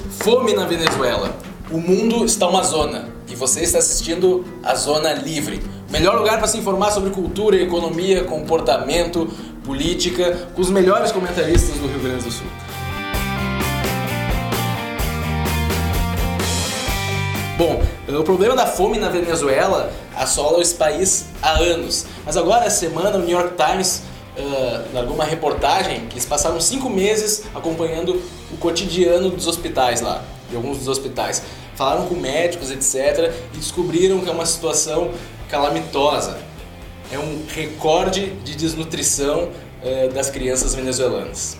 Fome na Venezuela. O mundo está uma zona e você está assistindo a Zona Livre. Melhor lugar para se informar sobre cultura, economia, comportamento, política, com os melhores comentaristas do Rio Grande do Sul. Bom, o problema da fome na Venezuela assola esse país há anos. Mas agora, essa semana, o New York Times largou uma reportagem que eles passaram 5 meses acompanhando o cotidiano dos hospitais lá, de alguns dos hospitais. Falaram com médicos, etc. e descobriram que é uma situação calamitosa. É um recorde de desnutrição das crianças venezuelanas.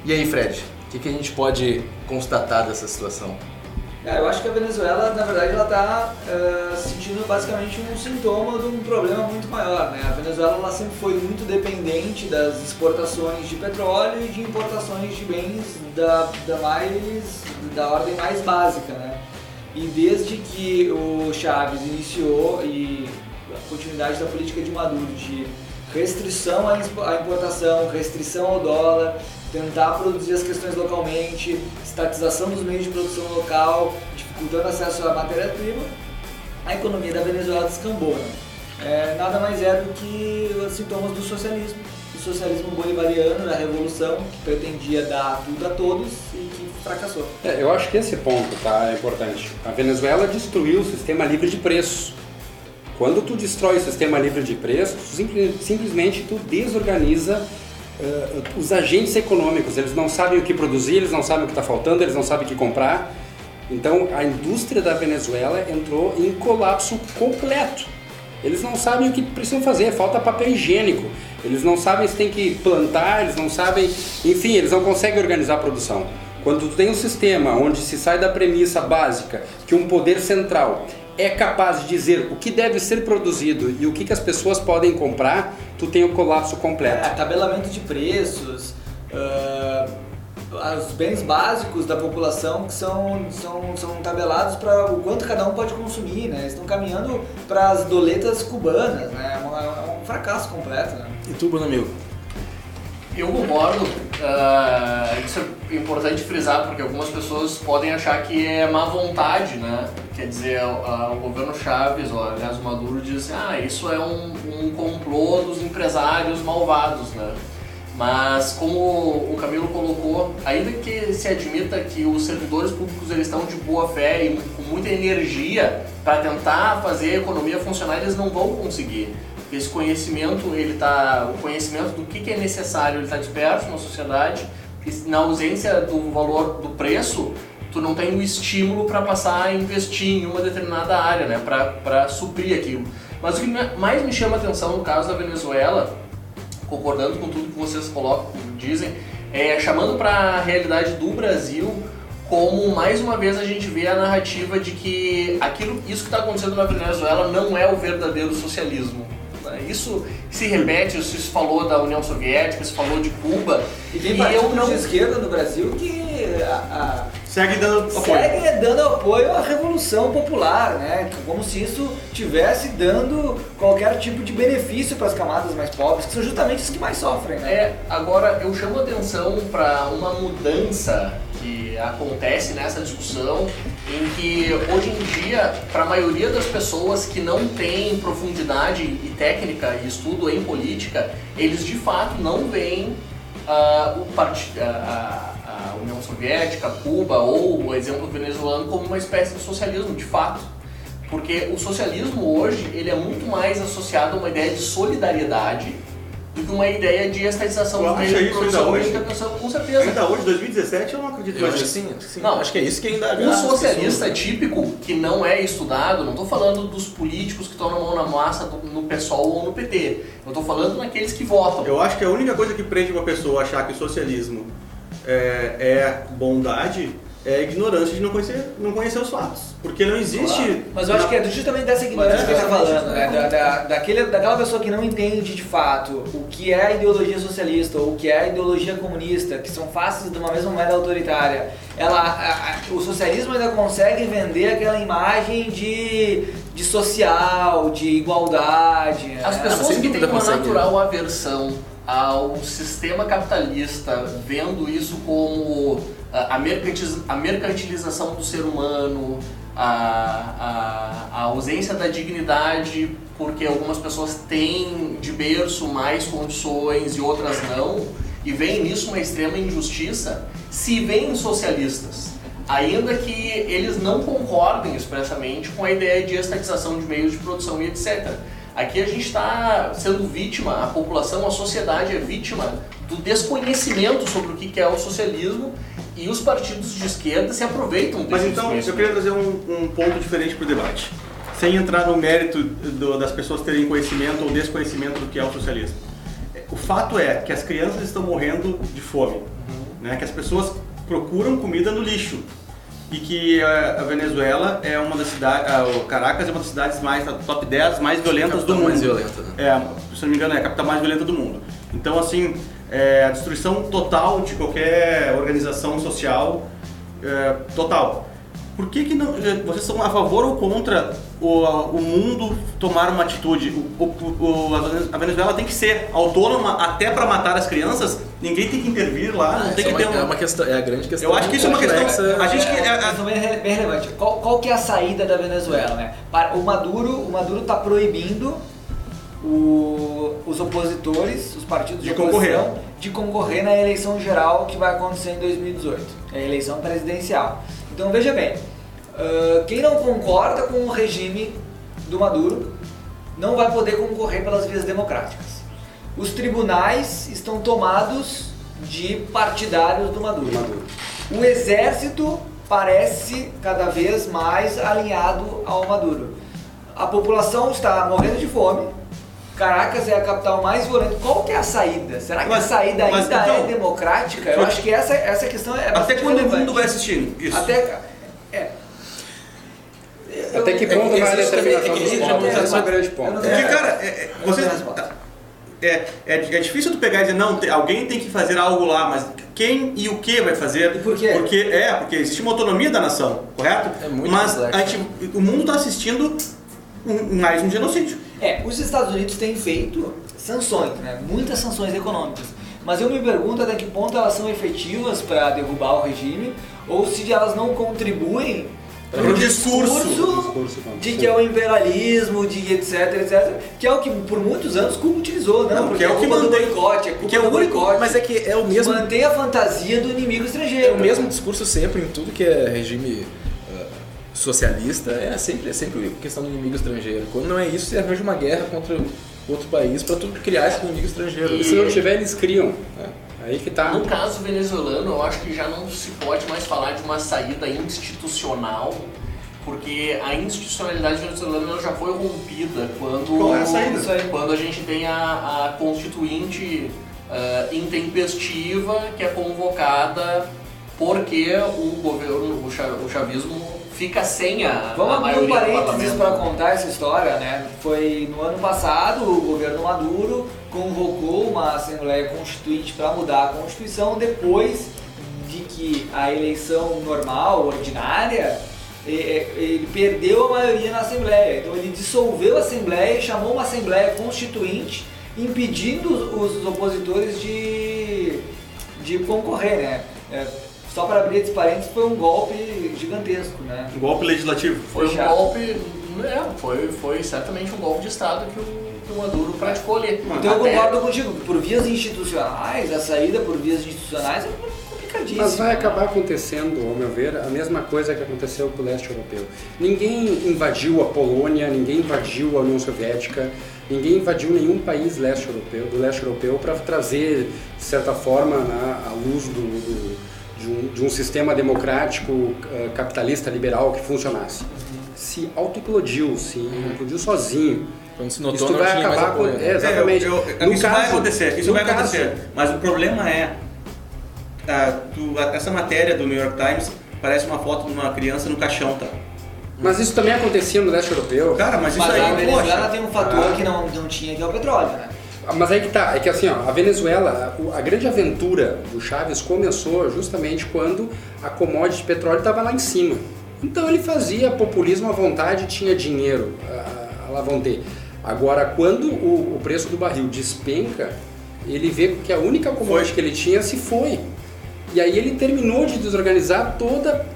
E aí, Fred, o que a gente pode constatar dessa situação? Eu acho que a Venezuela, na verdade, ela está sentindo basicamente um sintoma de um problema muito maior, né? A Venezuela ela sempre foi muito dependente das exportações de petróleo e de importações de bens da ordem mais básica, né? E desde que o Chávez iniciou e a continuidade da política de Maduro de restrição à importação, restrição ao dólar, tentar produzir as questões localmente, estatização dos meios de produção local, dificultando acesso à matéria-prima, a economia da Venezuela descambou. Né? Nada mais é do que os sintomas do socialismo bolivariano, da revolução, que pretendia dar tudo a todos e que fracassou. Eu acho que esse ponto é importante. A Venezuela destruiu o sistema livre de preços. Quando tu destrói o sistema livre de preços, simplesmente tu desorganiza os agentes econômicos. Eles não sabem o que produzir, eles não sabem o que está faltando, eles não sabem o que comprar. Então a indústria da Venezuela entrou em colapso completo. Eles não sabem o que precisam fazer, falta papel higiênico. Eles não sabem se tem que plantar, eles não sabem... Enfim, eles não conseguem organizar a produção. Quando tu tem um sistema onde se sai da premissa básica que um poder central é capaz de dizer o que deve ser produzido e o que as pessoas podem comprar, tu tem o colapso completo. Tabelamento de preços, os bens básicos da população que são tabelados para o quanto cada um pode consumir, né? Estão caminhando para as doletas cubanas, né? É um fracasso completo. Né? E tu, Bruno Amigo? Eu concordo, isso é importante frisar, porque algumas pessoas podem achar que é má vontade, né? Quer dizer, o governo Chávez, ou aliás o Maduro, diz isso é um complô dos empresários malvados, né? Mas como o Camilo colocou, ainda que se admita que os servidores públicos eles estão de boa fé e com muita energia para tentar fazer a economia funcionar, eles não vão conseguir. Esse conhecimento, o conhecimento do que é necessário, ele está disperso na sociedade, e na ausência do valor do preço, tu não tem o estímulo para passar a investir em uma determinada área, né, para suprir aquilo. Mas o que mais me chama a atenção no caso da Venezuela, concordando com tudo que vocês dizem, chamando para a realidade do Brasil, como mais uma vez a gente vê a narrativa de que isso que está acontecendo na Venezuela não é o verdadeiro socialismo. Isso se repete, isso se falou da União Soviética, se falou de Cuba. E tem partidos de esquerda no Brasil que segue dando apoio à Revolução Popular, né? Como se isso estivesse dando qualquer tipo de benefício para as camadas mais pobres, que são justamente os que mais sofrem. Né? Agora eu chamo a atenção para uma mudança que acontece nessa discussão, em que hoje em dia, para a maioria das pessoas que não têm profundidade e técnica e estudo em política, eles de fato não veem a União Soviética, Cuba ou o exemplo venezuelano como uma espécie de socialismo, de fato. Porque o socialismo hoje ele é muito mais associado a uma ideia de solidariedade do que uma ideia de estatização do meio de produção e intervenção, com certeza. Ainda hoje, 2017, eu não acredito mais nisso. Sim. Não, acho que é isso que ainda... Um socialista típico que não é estudado, não estou falando dos políticos que estão na mão na massa no PSOL ou no PT, eu estou falando naqueles que votam. Eu acho que a única coisa que prende uma pessoa a achar que o socialismo é bondade é a ignorância de não conhecer os fatos. Porque não existe... Claro. Mas eu acho que é justamente dessa ignorância que ele está falando, né? Daquela pessoa que não entende de fato o que é a ideologia socialista ou o que é a ideologia comunista, que são faces de uma mesma moeda autoritária. O socialismo ainda consegue vender aquela imagem de social, de igualdade. As pessoas que têm uma natural aversão ao sistema capitalista, vendo isso como a mercantilização do ser humano, a ausência da dignidade, porque algumas pessoas têm de berço mais condições e outras não, e veem nisso uma extrema injustiça, se veem socialistas, ainda que eles não concordem expressamente com a ideia de estatização de meios de produção e etc. Aqui a gente está sendo vítima, a população, a sociedade é vítima do desconhecimento sobre o que é o socialismo, e os partidos de esquerda se aproveitam desse Mas então, eu queria trazer um ponto diferente para o debate, sem entrar no mérito das pessoas terem conhecimento ou desconhecimento do que é o socialismo. O fato é que as crianças estão morrendo de fome, né? Que as pessoas procuram comida no lixo, e que a Venezuela é uma das cidades, Caracas é uma das cidades mais, top 10 mais violentas do mundo. Mais violenta, né? Se não me engano, é a capital mais violenta do mundo. Então, assim, a destruição total de qualquer organização social, total. Por que não, vocês são a favor ou contra o mundo tomar uma atitude? A Venezuela tem que ser autônoma até para matar as crianças? Ninguém tem que intervir lá, não tem que ter uma questão, é a grande questão. Eu acho que isso é uma questão. A gente questão bem relevante. Qual que é a saída da Venezuela, né? O Maduro está proibindo os opositores, os partidos de oposição, de concorrer na eleição geral que vai acontecer em 2018, a eleição presidencial. Então veja bem, quem não concorda com o regime do Maduro não vai poder concorrer pelas vias democráticas. Os tribunais estão tomados de partidários do Maduro. O exército parece cada vez mais alinhado ao Maduro. A população está morrendo de fome. Caracas é a capital mais violenta. Qual que é a saída? Será que a saída ainda então, é democrática? Eu acho que essa questão é até quando relevante. O mundo vai assistir isso? Até que ponto vai a determinação dos povos? Esse é o grande ponto. Porque, cara, é difícil tu pegar e dizer, não, alguém tem que fazer algo lá, mas quem e o que vai fazer? E por quê? Porque existe uma autonomia da nação, correto? É muito mas o mundo está assistindo mais um genocídio. Os Estados Unidos têm feito sanções, né? Muitas sanções econômicas. Mas eu me pergunto até que ponto elas são efetivas para derrubar o regime, ou se elas não contribuem para o discurso de que é o imperialismo, de etc, que é o que por muitos anos Cuba utilizou, não? Porque é o que mantém o boicote, boicote. Mas é que é o mesmo. Mantém a fantasia do inimigo estrangeiro. É o mesmo discurso sempre em tudo que é regime socialista, é sempre questão do inimigo estrangeiro. Quando não é isso, você arranja uma guerra contra outro país para tu criar esse inimigo estrangeiro. E se não tiver, eles criam. Aí que tá. No caso venezuelano, eu acho que já não se pode mais falar de uma saída institucional, porque a institucionalidade venezuelana já foi rompida Qual é a saída? Quando a gente tem a constituinte intempestiva, que é convocada porque o governo, o chavismo fica sem a maioria do parlamento. Vamos abrir um parênteses para contar essa história, né? Foi no ano passado, o governo Maduro convocou uma Assembleia Constituinte para mudar a Constituição depois de que a eleição normal, ordinária, ele perdeu a maioria na Assembleia. Então ele dissolveu a Assembleia e chamou uma Assembleia Constituinte, impedindo os opositores de concorrer, né? Só para abrir esse parênteses, foi um golpe gigantesco, né? Um golpe legislativo. Foi um golpe, foi certamente um golpe de Estado que o Maduro praticou ali. Então eu concordo contigo, por vias institucionais, a saída por vias institucionais é complicadíssima. Mas vai acabar acontecendo, ao meu ver, a mesma coisa que aconteceu com o leste europeu. Ninguém invadiu a Polônia, ninguém invadiu a União Soviética, ninguém invadiu nenhum país do leste europeu para trazer, de certa forma, a luz de um sistema democrático, capitalista, liberal que funcionasse. Se autoimplodiu, implodiu sozinho. Quando se notou, isso não vai tinha mais acabar apoio, né? exatamente. Isso vai acontecer, mas o problema é essa matéria do New York Times parece uma foto de uma criança no caixão, tá? Mas isso também acontecia no leste europeu. Cara, mas isso aí, a Venezuela tem um fator que não tinha, que é o petróleo, né? Mas aí que tá, é que assim, a Venezuela, a grande aventura do Chávez começou justamente quando a commodity de petróleo estava lá em cima. Então ele fazia populismo à vontade, tinha dinheiro a lá vão ter. Agora, quando o preço do barril despenca, ele vê que a única commodity que ele tinha se foi. E aí ele terminou de desorganizar toda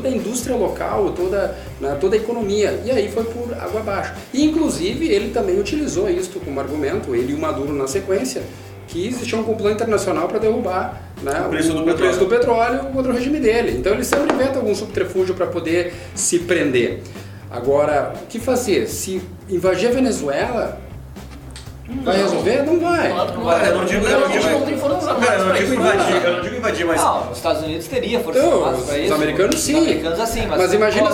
a indústria local, toda a economia. E aí foi por água abaixo. E inclusive ele também utilizou isso como argumento, ele e o Maduro na sequência, que existia um complô internacional para derrubar, né, o preço do petróleo contra o regime dele. Então ele sempre inventa algum subterfúgio para poder se prender. Agora, o que fazer? Se invadir a Venezuela, vai resolver? Não vai. Eu não digo invadir, mas... Não, os Estados Unidos teria forças armadas para isso. Os americanos sim. Os americanos assim, mas imagina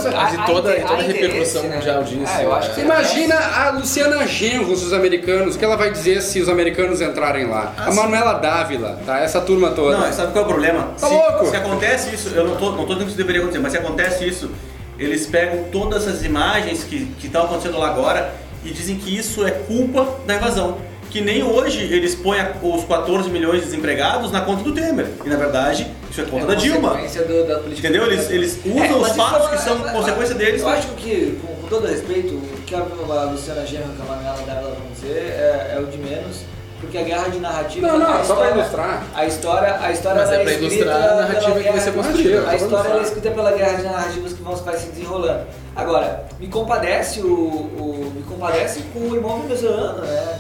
toda a repercussão mundial disso. Eu acho que imagina a Luciana Genro, os americanos, o que ela vai dizer se os americanos entrarem lá. A Manuela Dávila, tá? Essa turma toda. Não, sabe qual é o problema? Tá louco? Se acontece isso, eu não tô dizendo que isso deveria acontecer, mas se acontece isso, eles pegam todas essas imagens que estão acontecendo lá agora e dizem que isso é culpa da invasão. Que nem hoje eles põem os 14 milhões de desempregados na conta do Temer. E na verdade, isso é conta da Dilma. Da política. Entendeu? Eles usam os fatos que são consequência deles. Eu acho que, com todo respeito, o que a Luciana Genro e a Manuela Dávila vão dizer é o de menos. Porque a guerra de narrativa... Não, só para ilustrar. A história mas é para ilustrar a narrativa que vai ser construída. A história é escrita pela guerra de narrativas que vai se desenrolando. Agora, me compadece com o irmão venezuelano, né?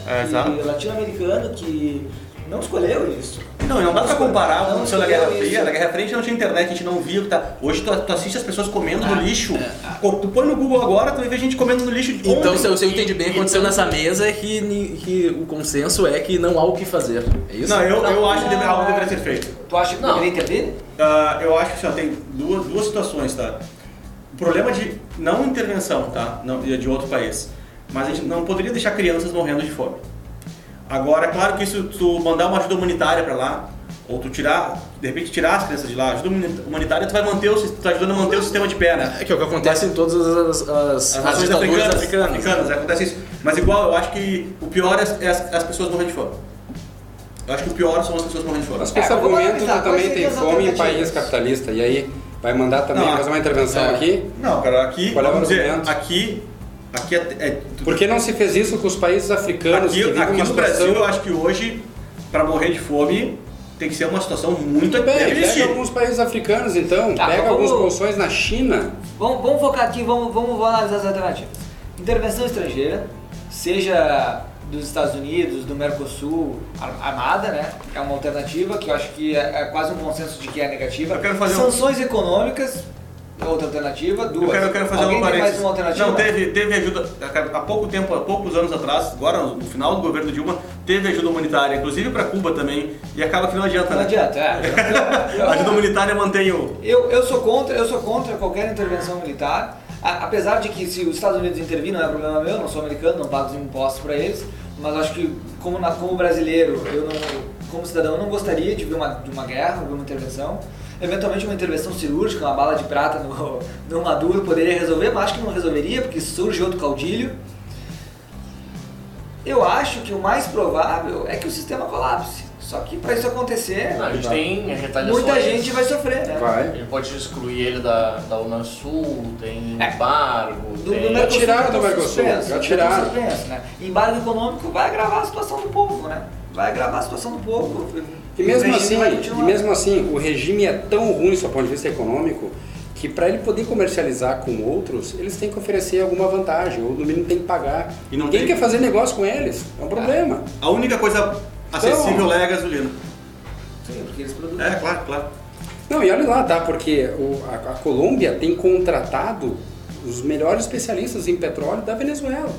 Latino-americano que não escolheu isso. Não dá pra comparar com o que aconteceu na Guerra Fria. Na Guerra Fria a gente não tinha internet, a gente não via o que tá. Hoje tu assiste as pessoas comendo no lixo. Tu põe no Google agora, tu vai ver gente comendo no lixo. Então, se eu entendi bem, o que aconteceu nessa mesa é que o consenso é que não há o que fazer. É isso? Não, eu acho que algo deveria ser feito. Tu acha que deveria intervir? Eu acho que tem duas situações, tá? O problema de não intervenção, tá? Não, de outro país. Mas a gente não poderia deixar crianças morrendo de fome. Agora, é claro que isso, tu mandar uma ajuda humanitária para lá, ou tu de repente tirar as crianças de lá, ajuda humanitária, tu vai tá ajudando a manter o sistema de pé, né? É que é o que acontece em todas as nações africanas. Acontece isso. Mas igual, eu acho que o pior é as pessoas morrendo de fome. Eu acho que o pior são as pessoas morrendo de fome. Mas com esse argumento, tu também tem fome em país capitalista, e aí vai mandar também fazer uma intervenção aqui? Não, cara, aqui, qual é o vamos dizer, argumento? Aqui Por que não se fez isso com os países africanos? Aqui no Brasil, eu acho que hoje, para morrer de fome, tem que ser uma situação muito pega alguns países africanos, então. Pega algumas bolsões na China. Vamos focar aqui, vamos analisar as alternativas. Intervenção estrangeira, seja dos Estados Unidos, do Mercosul, armada, né? É uma alternativa que eu acho que é quase um consenso de que é negativa. Sanções econômicas, outra alternativa, duas. Eu quero fazer Alguém tem mais uma alternativa? Não, teve ajuda, há poucos anos atrás, agora no final do governo Dilma, teve ajuda humanitária, inclusive para Cuba também, e acaba que não adianta, Não adianta, A ajuda humanitária mantém o... Eu sou contra qualquer intervenção militar, apesar de que se os Estados Unidos intervirem não é problema meu, não sou americano, não pago os impostos para eles, mas acho que como brasileiro, como cidadão, eu não gostaria de ver uma guerra, ver uma intervenção. Eventualmente uma intervenção cirúrgica, uma bala de prata no Maduro poderia resolver, mas acho que não resolveria, porque surge outro caudilho. Eu acho que o mais provável é que o sistema colapse. Só que para isso acontecer, a gente tem retaliações. Muita gente vai sofrer, né? Vai. A gente pode excluir ele da Unasul, tem embargo. Já tiraram do Mercosul, já tiraram. Né? Embargo econômico vai agravar a situação do povo, né? Vai agravar a situação do povo. E mesmo assim, o regime é tão ruim do ponto de vista econômico que para ele poder comercializar com outros, eles têm que oferecer alguma vantagem, ou no mínimo tem que pagar. E ninguém quer fazer negócio com eles, é um problema. A única coisa acessível lá é a gasolina. Sim, porque eles produzem. Claro. Não, e olha lá, tá? Porque a Colômbia tem contratado os melhores especialistas em petróleo da Venezuela.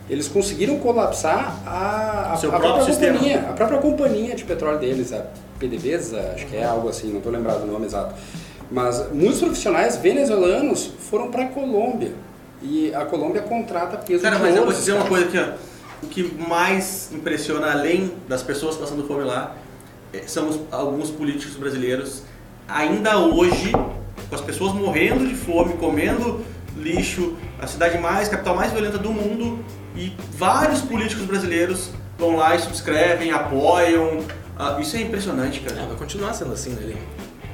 Eles conseguiram colapsar a própria companhia de petróleo deles, a PDVSA, acho que é algo assim, não estou lembrado do nome exato. Mas muitos profissionais venezuelanos foram para a Colômbia e a Colômbia contrata peso de ouro. Mas eu vou dizer uma coisa aqui, ó. O que mais impressiona, além das pessoas passando fome lá, são alguns políticos brasileiros, ainda hoje, com as pessoas morrendo de fome, comendo lixo, a capital mais violenta do mundo, e vários políticos brasileiros vão lá e subscrevem, apoiam. Isso é impressionante, cara. Vai continuar sendo assim, né?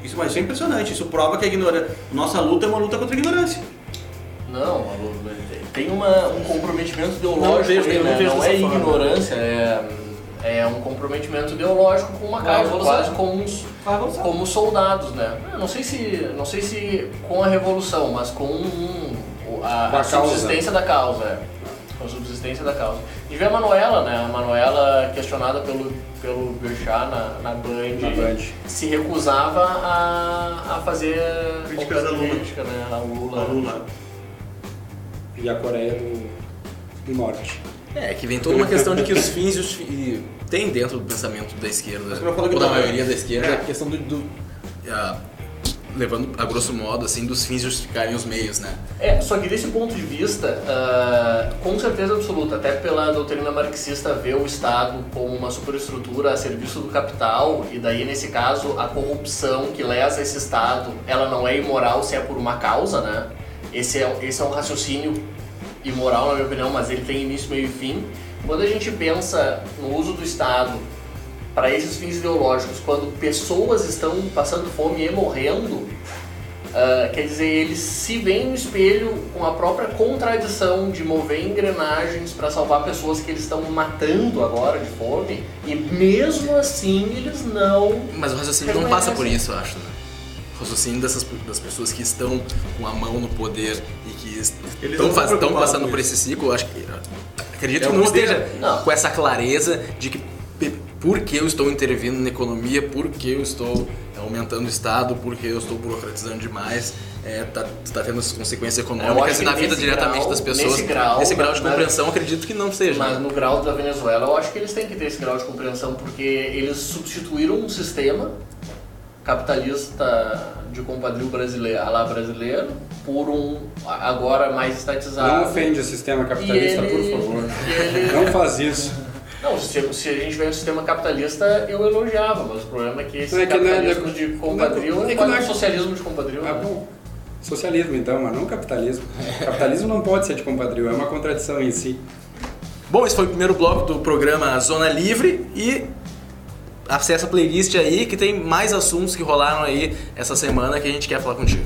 Isso é impressionante. Isso prova que nossa luta é uma luta contra a ignorância. Não, tem um comprometimento ideológico, não é ignorância, É um comprometimento ideológico com uma causa, quase como soldados, né? Eu não sei se com a revolução, mas com a subsistência da causa. Com a subsistência da causa. E vê a Manuela, né? A Manuela, questionada pelo Bechá na Band, se recusava a fazer críticas da crítica, né? A Lula. E a Coreia do Norte. Que vem toda uma questão de que os fins e tem dentro do pensamento da esquerda, ou da maioria da esquerda, a questão levando a grosso modo, assim, dos fins justificarem os meios, né? Só que desse ponto de vista, com certeza absoluta, até pela doutrina marxista, ver o Estado como uma superestrutura a serviço do capital, e daí, nesse caso, a corrupção que lesa esse Estado, ela não é imoral se é por uma causa, né? Esse é um raciocínio imoral, na minha opinião, mas ele tem início, meio e fim. Quando a gente pensa no uso do Estado para esses fins ideológicos, quando pessoas estão passando fome e morrendo, quer dizer, eles se veem no espelho com a própria contradição de mover engrenagens para salvar pessoas que eles estão matando agora de fome, e mesmo assim eles não... Mas o raciocínio não passa por isso, eu acho, né? O raciocínio das pessoas que estão com a mão no poder e que estão passando por esse ciclo, eu acho que... Acredito que não esteja com essa clareza de que por que eu estou intervindo na economia, por que eu estou aumentando o Estado, por que eu estou burocratizando demais, tá tendo as consequências econômicas na vida diretamente das pessoas. Nesse grau de compreensão, acredito que não seja. Mas no grau da Venezuela, eu acho que eles têm que ter esse grau de compreensão, porque eles substituíram um sistema capitalista de compadrio brasileiro por um agora mais estatizado. Não ofende o sistema capitalista, por favor. Não faz isso. Não, se a gente vê um sistema capitalista, eu elogiava, mas o problema é que esse capitalismo de compadrio é quase um socialismo de compadrio. Bom. Socialismo então, mas não capitalismo. Capitalismo não pode ser de compadrio, é uma contradição em si. Bom, esse foi o primeiro bloco do programa Zona Livre e acessa a playlist aí que tem mais assuntos que rolaram aí essa semana que a gente quer falar contigo.